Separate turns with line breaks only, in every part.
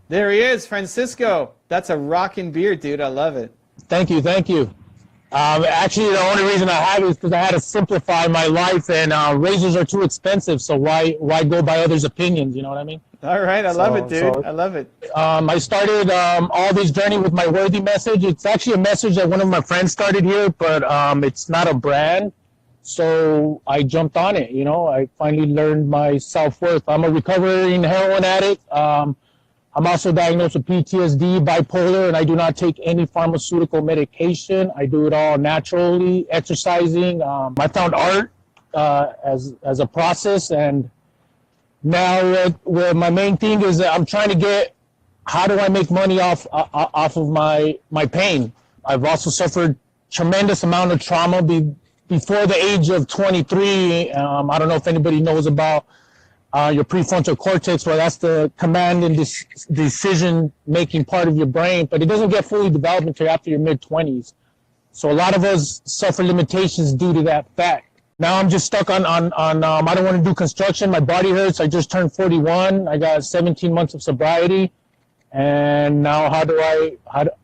There he is, Francisco. That's a rockin' beard, dude. I love it.
Thank you, thank you. Actually, the only reason I have it is because I had to simplify my life, and razors are too expensive. So why go by others' opinions? You know what I mean?
All right, I love it, dude. I love it.
I started all this journey with my worthy message. It's actually a message that one of my friends started here, but it's not a brand. So I jumped on it. You know, I finally learned my self-worth. I'm a recovering heroin addict. I'm also diagnosed with PTSD, bipolar, and I do not take any pharmaceutical medication. I do it all naturally, exercising. I found art as a process, and now where my main thing is that I'm trying to get, how do I make money off of my pain? I've also suffered tremendous amount of trauma before the age of 23. I don't know if anybody knows about your prefrontal cortex, where that's the command and decision-making part of your brain, but it doesn't get fully developed until after your mid-20s. So a lot of us suffer limitations due to that fact. Now I'm just stuck on I don't want to do construction. My body hurts. I just turned 41. I got 17 months of sobriety. And now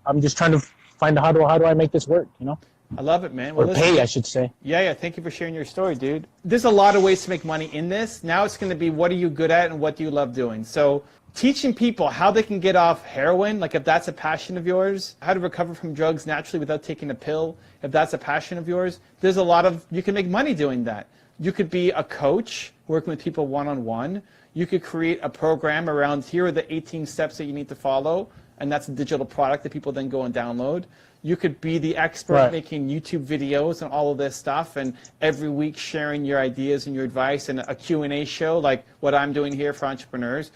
I'm just trying to find out how do I make this work, you know?
I love it, man.
Well, or pay, I should say.
Yeah. Thank you for sharing your story, dude. There's a lot of ways to make money in this. Now it's going to be, what are you good at and what do you love doing? So teaching people how they can get off heroin, like if that's a passion of yours, how to recover from drugs naturally without taking a pill, if that's a passion of yours, there's a lot of, you can make money doing that. You could be a coach working with people one-on-one. You could create a program around, here are the 18 steps that you need to follow, and that's a digital product that people then go and download. You could be the expert making YouTube videos and all of this stuff, and every week sharing your ideas and your advice, and a Q&A show like what I'm doing here for entrepreneurs.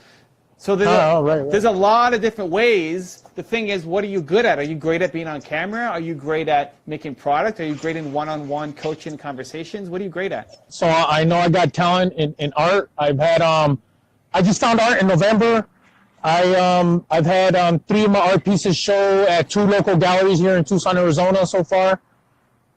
So there's a lot of different ways. The thing is, what are you good at? Are you great at being on camera? Are you great at making product? Are you great in one-on-one coaching conversations? What are you great at?
So I know I got talent in art. I've had I just found art in November. I've had 3 of my art pieces show at 2 local galleries here in Tucson, Arizona so far.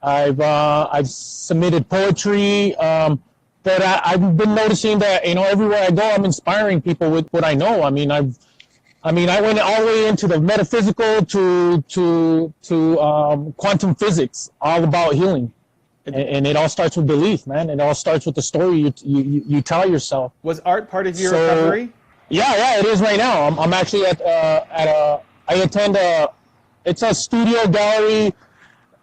I've submitted poetry, but I've been noticing that, you know, everywhere I go, I'm inspiring people with what I know. I went all the way into the metaphysical to quantum physics, all about healing. And it all starts with belief, man. It all starts with the story you tell yourself.
Was art part of your recovery?
Yeah, it is right now. I'm actually I attend it's a studio gallery,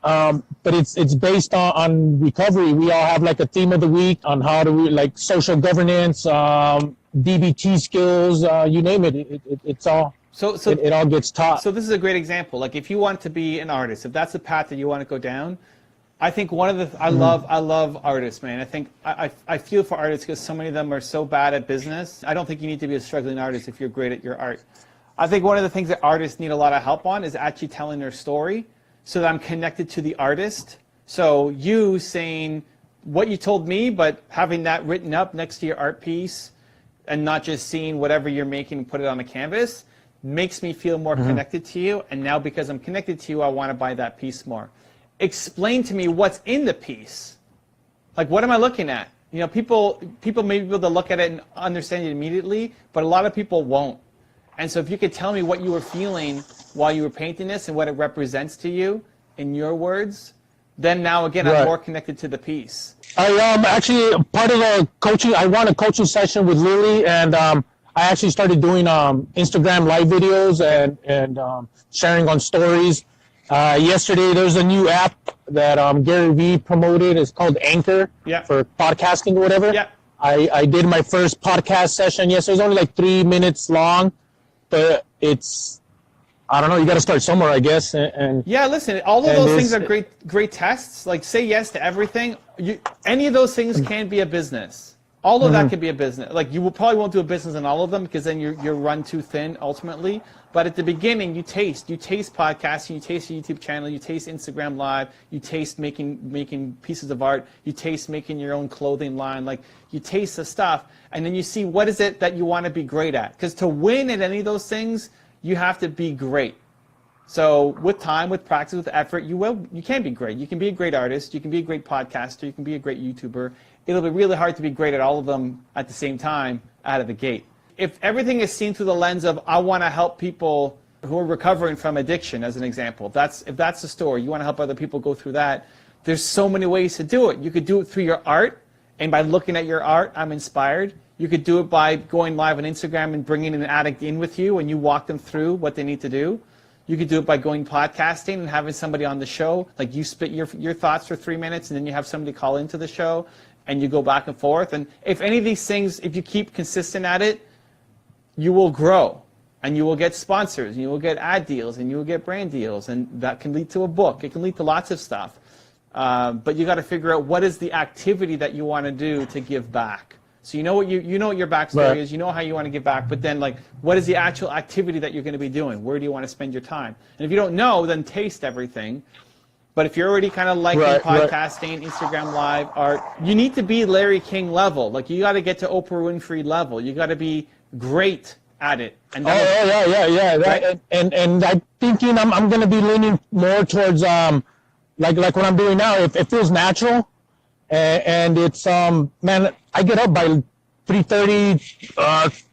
but it's based on recovery. We all have like a theme of the week on how to like social governance, DBT skills, you name it. It's all. So it all gets taught.
So this is a great example. Like if you want to be an artist, if that's the path that you want to go down, I think one of the I love artists, man. I think I feel for artists because so many of them are so bad at business. I don't think you need to be a struggling artist if you're great at your art. I think one of the things that artists need a lot of help on is actually telling their story, so that I'm connected to the artist. So you saying what you told me, but having that written up next to your art piece, and not just seeing whatever you're making and put it on a canvas, makes me feel more connected to you. And now because I'm connected to you, I want to buy that piece more. Explain to me what's in the piece. Like, what am I looking at? You know, people may be able to look at it and understand it immediately, but a lot of people won't. And so if you could tell me what you were feeling while you were painting this and what it represents to you in your words, then now again, I'm more connected to the piece.
I actually, part of the coaching, I run a coaching session with Lily, and I actually started doing Instagram live videos and sharing on stories. Yesterday, there's a new app that Gary Vee promoted. It's called Anchor for podcasting or whatever.
Yeah.
I did my first podcast session yesterday. It's only like 3 minutes long, but it's, I don't know, you got to start somewhere, I guess. And
yeah, listen, all of those things are great tests. Like, say yes to everything. Any of those things can be a business. All of that could be a business. Like, you probably won't do a business in all of them because then you're run too thin ultimately. But at the beginning, you taste podcasting, you taste your YouTube channel, you taste Instagram Live, you taste making pieces of art, you taste making your own clothing line. Like, you taste the stuff, and then you see what is it that you want to be great at. Because to win at any of those things, you have to be great. So with time, with practice, with effort, you can be great. You can be a great artist, you can be a great podcaster, you can be a great YouTuber. It'll be really hard to be great at all of them at the same time out of the gate. if everything is seen through the lens of I want to help people who are recovering from addiction, as an example, if that's the story, you want to help other people go through that, there's so many ways to do it. You could do it through your art, and by looking at your art, I'm inspired. You could do it by going live on Instagram and bringing an addict in with you, and you walk them through what they need to do. You could do it by going podcasting and having somebody on the show, like you spit your thoughts for 3 minutes, and then you have somebody call into the show, and you go back and forth. And if any of these things, if you keep consistent at it, you will grow, and you will get sponsors, and you will get ad deals, and you will get brand deals, and that can lead to a book. It can lead to lots of stuff. But you got to figure out what is the activity that you want to do to give back. So you know what you know what your backstory is. You know how you want to give back. But then, like, what is the actual activity that you're going to be doing? Where do you want to spend your time? And if you don't know, then taste everything. But if you're already kind of liking podcasting, Instagram Live, art, you need to be Larry King level. Like, you got to get to Oprah Winfrey level. You got to be great at it. And
yeah. Right? And I'm thinking I'm going to be leaning more towards like what I'm doing now. It feels natural, and it's man, I get up by 3:30,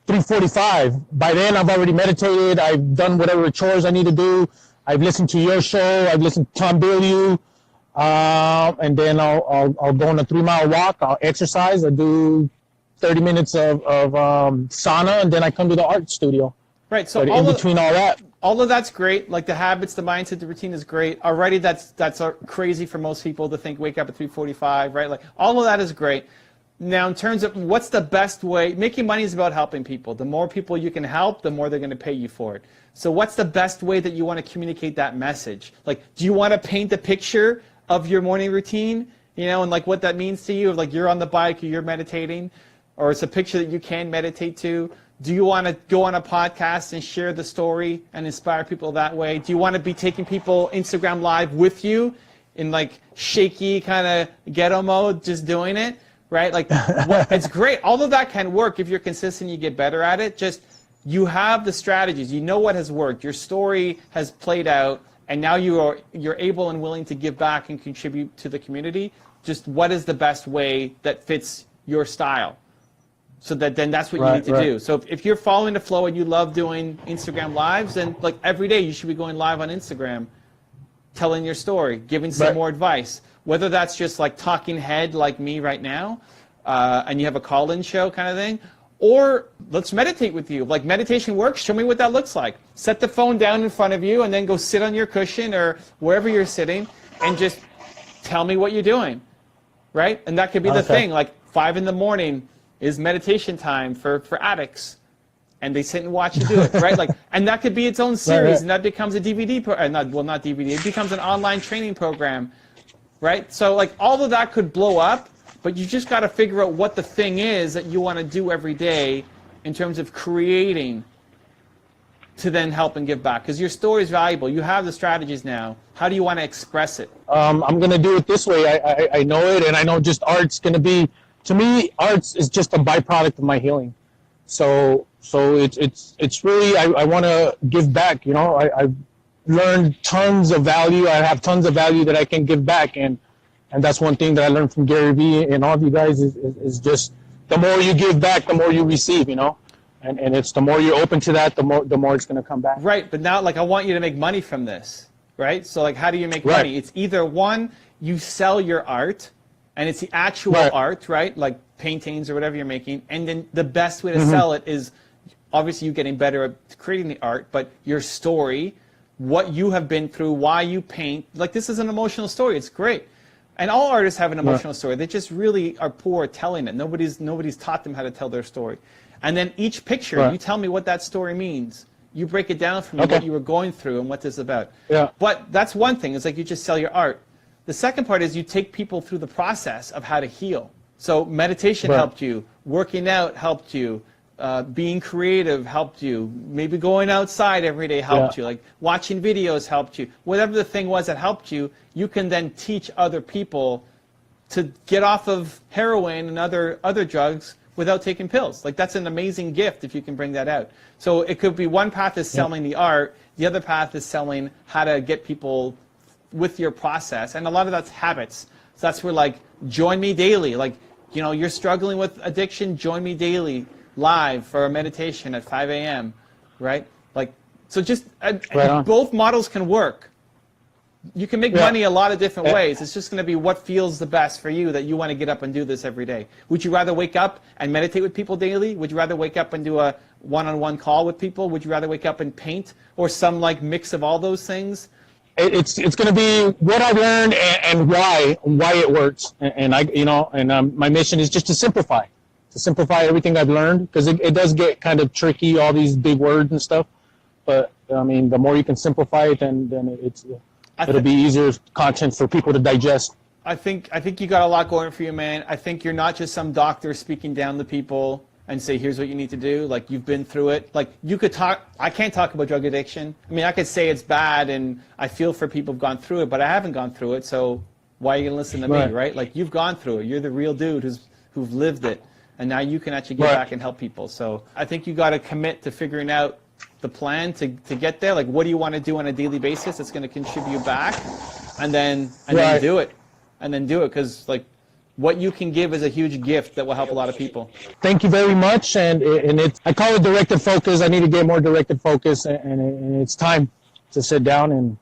3:45. By then I've already meditated. I've done whatever chores I need to do. I've listened to your show. I've listened to Tom Bilyeu, and then I'll go on a 3-mile walk. I'll exercise. I do 30 minutes of sauna, and then I come to the art studio.
Right. So
in between all that.
All of that's great. Like the habits, the mindset, the routine is great. Already that's crazy for most people to think wake up at 3:45, right? Like all of that is great. Now, in terms of what's the best way, making money is about helping people. The more people you can help, the more they're going to pay you for it. So what's the best way that you want to communicate that message? Like, do you want to paint a picture of your morning routine, you know, and like what that means to you? Like you're on the bike or you're meditating, or it's a picture that you can meditate to. Do you want to go on a podcast and share the story and inspire people that way? Do you want to be taking people Instagram Live with you in like shaky kind of ghetto mode, just doing it, right? Like it's great. All of that can work if you're consistent, you get better at it. Just you have the strategies. You know what has worked. Your story has played out, and now you're able and willing to give back and contribute to the community. Just what is the best way that fits your style? So then that's what you need to do. So if you're following the flow and you love doing Instagram Lives, then like every day you should be going live on Instagram, telling your story, giving some more advice. Whether that's just like talking head like me right now, and you have a call-in show kind of thing, or let's meditate with you. Like meditation works, show me what that looks like. Set the phone down in front of you and then go sit on your cushion or wherever you're sitting and just tell me what you're doing, right? And that could be the thing, like 5 in the morning, is meditation time for addicts, and they sit and watch you do it, right? Like, and that could be its own series, and that becomes a DVD, not DVD, it becomes an online training program, right? So like all of that could blow up, but you just got to figure out what the thing is that you want to do every day in terms of creating to then help and give back, because your story is valuable. You have the strategies now. How do you want to express it? I'm
going to do it this way. I know it, and I know just art's going to be. To me, arts is just a byproduct of my healing. So it's really, I want to give back. You know, I've learned tons of value. I have tons of value that I can give back, and that's one thing that I learned from Gary Vee and all of you guys is just the more you give back, the more you receive. You know, and it's the more you're open to that, the more it's going to come back.
Right, but now like I want you to make money from this, right? So like, how do you make money? It's either one, you sell your art. And it's the actual art, right? Like paintings or whatever you're making. And then the best way to sell it is obviously you getting better at creating the art, but your story, what you have been through, why you paint. Like this is an emotional story. It's great. And all artists have an emotional story. They just really are poor at telling it. Nobody's taught them how to tell their story. And then each picture, you tell me what that story means. You break it down for me, what you were going through and what this is about. Yeah. But that's one thing. It's like you just sell your art. The second part is you take people through the process of how to heal. So meditation helped you, working out helped you, being creative helped you, maybe going outside every day helped you, like watching videos helped you. Whatever the thing was that helped you, you can then teach other people to get off of heroin and other drugs without taking pills. Like that's an amazing gift if you can bring that out. So it could be one path is selling the art, the other path is selling how to get people with your process, and a lot of that's habits. So that's where like join me daily, like, you know, you're struggling with addiction, join me daily, live for a meditation at 5 a.m., right? Like, so just
Right.
both models can work. You can make money a lot of different ways. It's just going to be what feels the best for you, that you want to get up and do this every day. Would you rather wake up and meditate with people daily? Would you rather wake up and do a one-on-one call with people? Would you rather wake up and paint, or some like mix of all those things?
It's going to be what I've learned and why it works. And my mission is just to simplify everything I've learned, because it does get kind of tricky, all these big words and stuff. But I mean, the more you can simplify it, then it'll be easier content for people to digest.
I think you got a lot going for you, man. I think you're not just some doctor speaking down to people and say, here's what you need to do. Like, you've been through it. Like, you could talk. I can't talk about drug addiction. I mean, I could say it's bad, and I feel for people who've gone through it, but I haven't gone through it. So why are you gonna listen to me, right? Like, you've gone through it. You're the real dude who've lived it, and now you can actually get back and help people. So I think you got to commit to figuring out the plan to get there. Like, what do you want to do on a daily basis that's going to contribute back, and then do it, because like, what you can give is a huge gift that will help a lot of people.
Thank you very much, and I call it directed focus. I need to get more directed focus, and it's time to sit down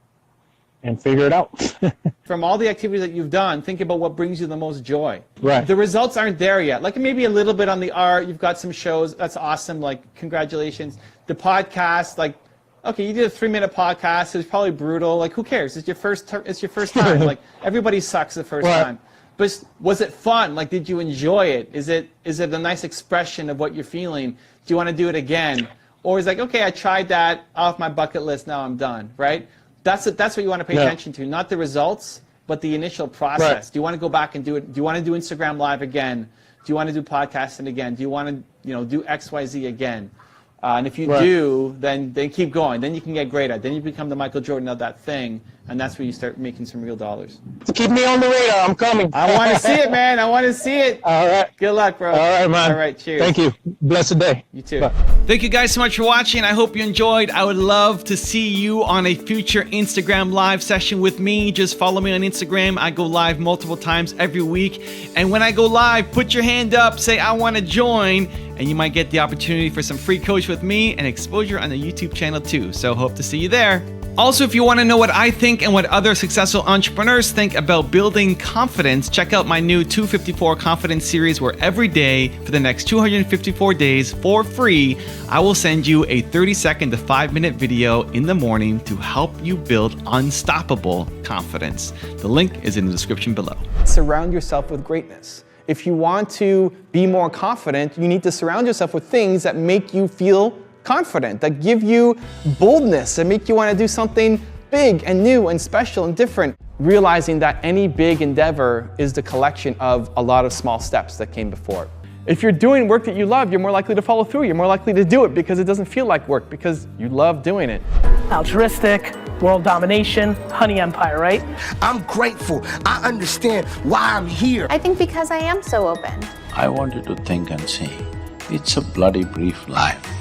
and figure it out.
From all the activities that you've done, think about what brings you the most joy.
Right.
The results aren't there yet. Like, maybe a little bit on the art. You've got some shows. That's awesome. Like, congratulations. The podcast, like, okay, you did a 3-minute podcast. It was probably brutal. Like, who cares? It's your first time. Like, everybody sucks the first time. But was it fun? Like, did you enjoy it? Is it a nice expression of what you're feeling? Do you want to do it again? Or is it like, okay, I tried that, off my bucket list, now I'm done, right? That's what you want to pay attention to, not the results, but the initial process. Right. Do you want to go back and do it? Do you want to do Instagram Live again? Do you want to do podcasting again? Do you want to, do XYZ again? And if you do, then keep going. Then you can get great at it. Then you become the Michael Jordan of that thing, and that's where you start making some real dollars.
Keep me on the radar. I'm coming.
I want to see it, man. I want to see it.
All right.
Good luck, bro.
All right, man.
All right, cheers.
Thank you. Blessed day.
You too.
Bye.
Thank you guys so much for watching. I hope you enjoyed. I would love to see you on a future Instagram Live session with me. Just follow me on Instagram. I go live multiple times every week. And when I go live, put your hand up, say, I want to join, and you might get the opportunity for some free coach with me and exposure on the YouTube channel too. So hope to see you there. Also, if you want to know what I think and what other successful entrepreneurs think about building confidence, check out my new 254 Confidence series, where every day for the next 254 days for free, I will send you a 30-second to 5-minute video in the morning to help you build unstoppable confidence. The link is in the description below. Surround yourself with greatness. If you want to be more confident, you need to surround yourself with things that make you feel confident, that give you boldness, that make you want to do something big and new and special and different. Realizing that any big endeavor is the collection of a lot of small steps that came before it. If you're doing work that you love, you're more likely to follow through. You're more likely to do it because it doesn't feel like work, because you love doing it.
Altruistic, world domination, honey empire, right?
I'm grateful. I understand why I'm here.
I think because I am so open.
I wanted to think and say, it's a bloody brief life.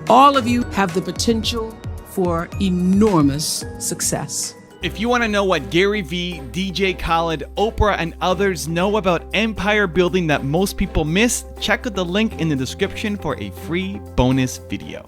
All of you have the potential for enormous success.
If you want to know what Gary Vee, DJ Khaled, Oprah, and others know about empire building that most people miss, check out the link in the description for a free bonus video.